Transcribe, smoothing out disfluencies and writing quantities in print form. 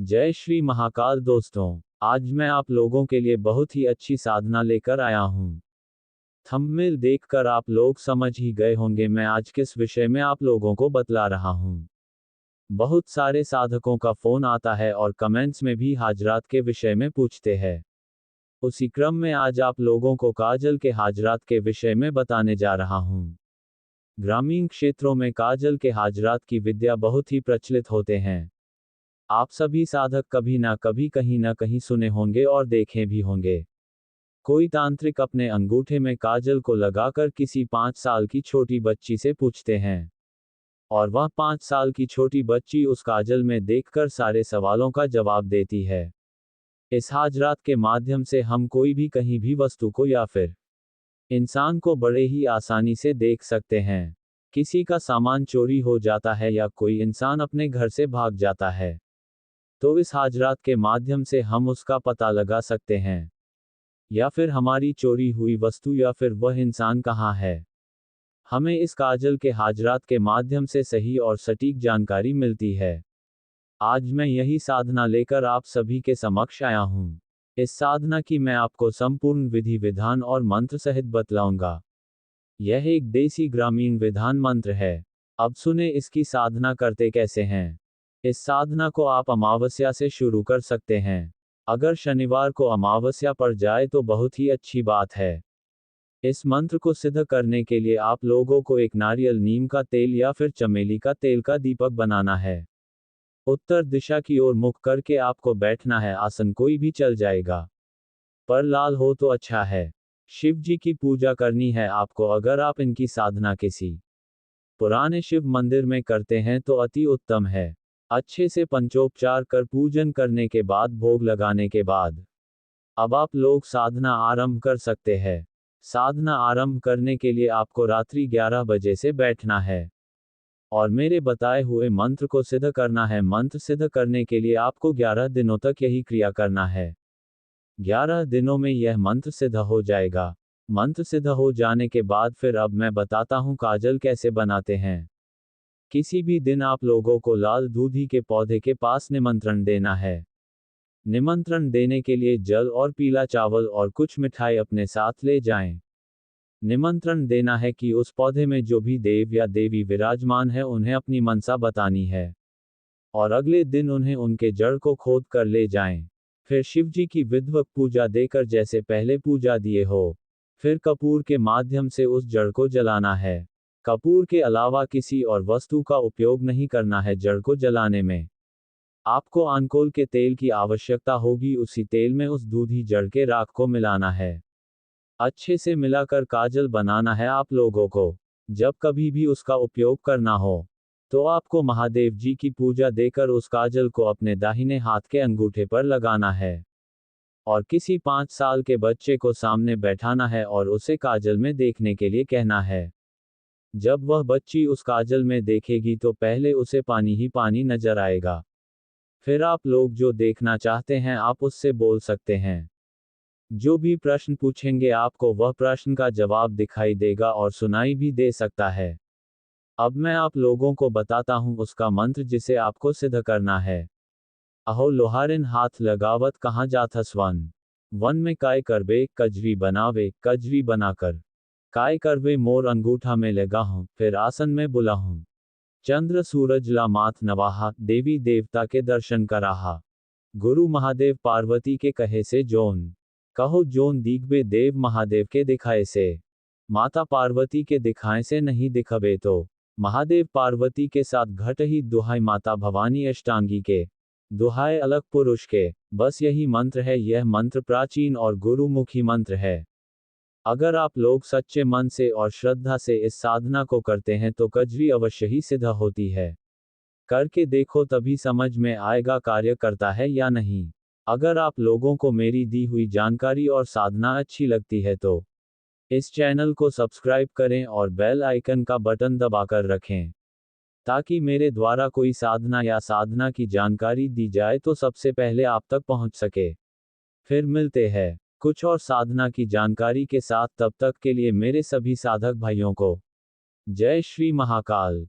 जय श्री महाकाल दोस्तों, आज मैं आप लोगों के लिए बहुत ही अच्छी साधना लेकर आया हूँ। थंबनेल देखकर आप लोग समझ ही गए होंगे मैं आज किस विषय में आप लोगों को बतला रहा हूँ। बहुत सारे साधकों का फोन आता है और कमेंट्स में भी हाजरात के विषय में पूछते हैं। उसी क्रम में आज आप लोगों को काजल के हाजरात के विषय में बताने जा रहा हूँ। ग्रामीण क्षेत्रों में काजल के हाजरात की विद्या बहुत ही प्रचलित होते हैं। आप सभी साधक कभी ना कभी कहीं ना कहीं सुने होंगे और देखे भी होंगे। कोई तांत्रिक अपने अंगूठे में काजल को लगाकर किसी 5 साल की छोटी बच्ची से पूछते हैं और वह 5 साल की छोटी बच्ची उस काजल में देखकर सारे सवालों का जवाब देती है। इस हाजरात के माध्यम से हम कोई भी कहीं भी वस्तु को या फिर इंसान को बड़े ही आसानी से देख सकते हैं। किसी का सामान चोरी हो जाता है या कोई इंसान अपने घर से भाग जाता है तो इस हाजरात के माध्यम से हम उसका पता लगा सकते हैं, या फिर हमारी चोरी हुई वस्तु या फिर वह इंसान कहाँ है। हमें इस काजल के हाजरात के माध्यम से सही और सटीक जानकारी मिलती है। आज मैं यही साधना लेकर आप सभी के समक्ष आया हूँ। इस साधना की मैं आपको संपूर्ण विधि विधान और मंत्र सहित बतलाऊंगा। यह एक देसी ग्रामीण विधान मंत्र है। अब सुने इसकी साधना करते कैसे हैं। इस साधना को आप अमावस्या से शुरू कर सकते हैं। अगर शनिवार को अमावस्या पड़ जाए तो बहुत ही अच्छी बात है। इस मंत्र को सिद्ध करने के लिए आप लोगों को एक नारियल नीम का तेल या फिर चमेली का तेल का दीपक बनाना है। उत्तर दिशा की ओर मुख करके आपको बैठना है। आसन कोई भी चल जाएगा, पर लाल हो तो अच्छा है। शिव जी की पूजा करनी है आपको। अगर आप इनकी साधना किसी पुराने शिव मंदिर में करते हैं तो अति उत्तम है। अच्छे से पंचोपचार कर पूजन करने के बाद भोग लगाने के बाद अब आप लोग साधना आरंभ कर सकते हैं। साधना आरंभ करने के लिए आपको रात्रि 11 बजे से बैठना है और मेरे बताए हुए मंत्र को सिद्ध करना है। मंत्र सिद्ध करने के लिए आपको 11 दिनों तक यही क्रिया करना है। 11 दिनों में यह मंत्र सिद्ध हो जाएगा। मंत्र सिद्ध हो जाने के बाद फिर अब मैं बताता हूँ काजल कैसे बनाते हैं। किसी भी दिन आप लोगों को लाल दूधी के पौधे के पास निमंत्रण देना है। निमंत्रण देने के लिए जल और पीला चावल और कुछ मिठाई अपने साथ ले जाएं। निमंत्रण देना है कि उस पौधे में जो भी देव या देवी विराजमान है उन्हें अपनी मनसा बतानी है और अगले दिन उन्हें उनके जड़ को खोद कर ले जाएं। फिर शिव जी की विधिवत पूजा देकर जैसे पहले पूजा दिए हो, फिर कपूर के माध्यम से उस जड़ को जलाना है। कपूर के अलावा किसी और वस्तु का उपयोग नहीं करना है जड़ को जलाने में। आपको आनकोल के तेल की आवश्यकता होगी। उसी तेल में उस दूधी जड़ के राख को मिलाना है। अच्छे से मिलाकर काजल बनाना है आप लोगों को। जब कभी भी उसका उपयोग करना हो तो आपको महादेव जी की पूजा देकर उस काजल को अपने दाहिने हाथ के अंगूठे पर लगाना है और किसी 5 साल के बच्चे को सामने बैठाना है और उसे काजल में देखने के लिए कहना है। जब वह बच्ची उस काजल में देखेगी तो पहले उसे पानी ही पानी नजर आएगा। फिर आप लोग जो देखना चाहते हैं आप उससे बोल सकते हैं। जो भी प्रश्न पूछेंगे आपको वह प्रश्न का जवाब दिखाई देगा और सुनाई भी दे सकता है। अब मैं आप लोगों को बताता हूँ उसका मंत्र जिसे आपको सिद्ध करना है। अहो लोहारिन हाथ लगावत कहाँ जाथस वन। वन में काय करबे कजरी बनावे कजरी बनाकर। काय करवे मोर अंगूठा में लगा हूँ फिर आसन में बुला हूँ। चंद्र सूरज ला माथ नवाहा देवी देवता के दर्शन कराहा। गुरु महादेव पार्वती के कहे से जोन कहो जोन दीगबे देव महादेव के दिखाए से। माता पार्वती के दिखाए से नहीं दिखबे तो महादेव पार्वती के साथ घट ही दुहाई माता भवानी अष्टांगी के दुहाई अलग पुरुष के। बस यही मंत्र है। यह मंत्र प्राचीन और गुरुमुखी मंत्र है। अगर आप लोग सच्चे मन से और श्रद्धा से इस साधना को करते हैं तो कजरी अवश्य ही सिद्ध होती है। करके देखो तभी समझ में आएगा कार्य करता है या नहीं। अगर आप लोगों को मेरी दी हुई जानकारी और साधना अच्छी लगती है तो इस चैनल को सब्सक्राइब करें और बेल आइकन का बटन दबाकर रखें ताकि मेरे द्वारा कोई साधना या साधना की जानकारी दी जाए तो सबसे पहले आप तक पहुंच सके। फिर मिलते हैं कुछ और साधना की जानकारी के साथ। तब तक के लिए मेरे सभी साधक भाइयों को जय श्री महाकाल।